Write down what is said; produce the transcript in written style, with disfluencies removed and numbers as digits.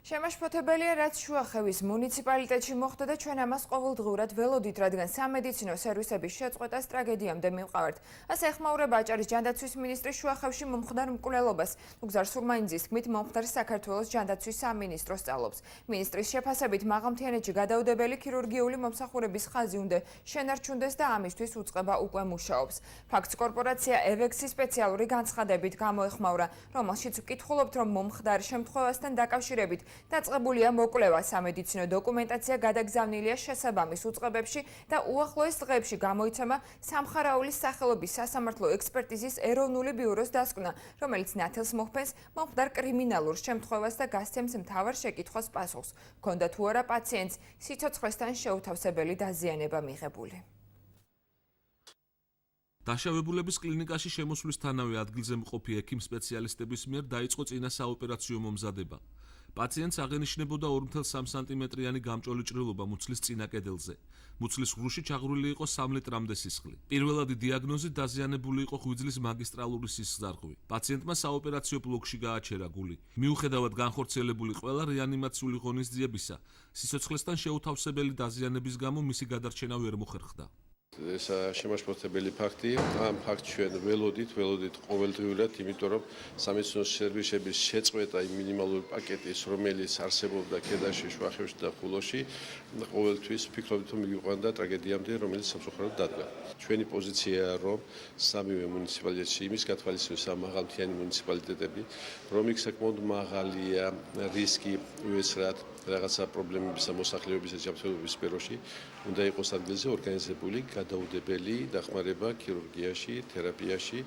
შემაშფოთებელია, რაც შუახევის მუნიციპალიტეტში მოხდა და ჩვენ ამას ყოველდღურად ველოდით, რადგან სამედიცინო სერვისების შეწყვეტას ტრაგედიამდე მივყავართ. ასე ეხმაურება აჭარის ჯანდაცვის მინისტრი შუახევში მომხდარ მკვლელობას. უგზარ სურმანიძის თქმით, მომხდარ საქართველოს ჯანდაცვის სამინისტრო სწავლობს. მინისტრის შეფასებით, მაღალმთიანეთში გადაუდებელი ქირურგიული მომსახურების ხაზი უნდა შენარჩუნდეს და ამისთვის უწყება უკვე მუშაობს. ფაქტს კორპორაცია ევექსი სპეციალური განცხადებით გამოეხმაურა, რომელშიც ვკითხულობთ, რომ მომხდარ შემთხვევასთან დაკავშირებით დაწყებულია მოკვლევა, სამედიცინო დოკუმენტაცია გადაგზავნილია შესაბამის უწყებებში და უახლოეს დღეებში გამოიცემა სამხარაულის სახელობის სასამართლო ექსპერტიზის ეროვნული ბიუროს დასკვნა, რომელიც ნათელს მოჰფენს მომხდარ კრიმინალურ შემთხვევას და გასცემს მთავარ შეკითხვას პასუხს. ჰქონდა თუ არა პაციენტს სიცოცხლესთან შეუთავსებელი დაზიანება მიღებული. დაშავებულების კლინიკაში შემოსვლისთანავე ადგილზე მყოფი ექიმ სპეციალისტების მიერ დაიწყო წინა საოპერაციო მომზადება. პაციენტს აღენიშნებოდა 2.3 სანტიმეტრიანი გამჭოლი ჭრილობა მუცლის წინა კედელზე. მუცლის ღრუში ჩაღრული იყო 3 ლიტრამდე სისხლი. პირველადი დიაგნოზით დაზიანებული იყო ღვიძლის მაგისტრალური სისხლძარღვი. პაციენტმა საოპერაციო ბლოკში გააჩერა გული. მიუხედავად განხორციელებული ყველა რეანიმაციული ღონისძიებისა, სიცოცხლესთან შეუთავსებელი დაზიანების გამო მისი გადარჩენა ვერ მოხერხდა. ეს შემაშფოთებელი ფაქტია. ამ ფაქტს ჩვენ ველოდით ყოველდღიურად, იმიტომ რომ სამედიცინო სერვისების შეწყვეტა იმ მინიმალური პაკეტის, რომელიც არსებობდა ქედაში, შუახევში და ხულოში, ყოველთვის ვფიქრობთ, რომ მივიყვანდა ტრაგედიამდე, რომელიც სამწუხაროდ დადგა. ჩვენი პოზიციაა, რომ სამივე მუნიციპალიტეტში იმის გათვალისწინებისა მაღალმთიანი მუნიციპალიტეტები, რომ იქ საკმაოდ მაღალია რისკი უესრად რაღაცა პრობლემების და მოსახლეობის ჯანმრთელობის სფეროში, უნდა იყოს ადგილზე ორგანიზებული გადაუდებელი დახმარება ქირურგიაში, თერაპიაში.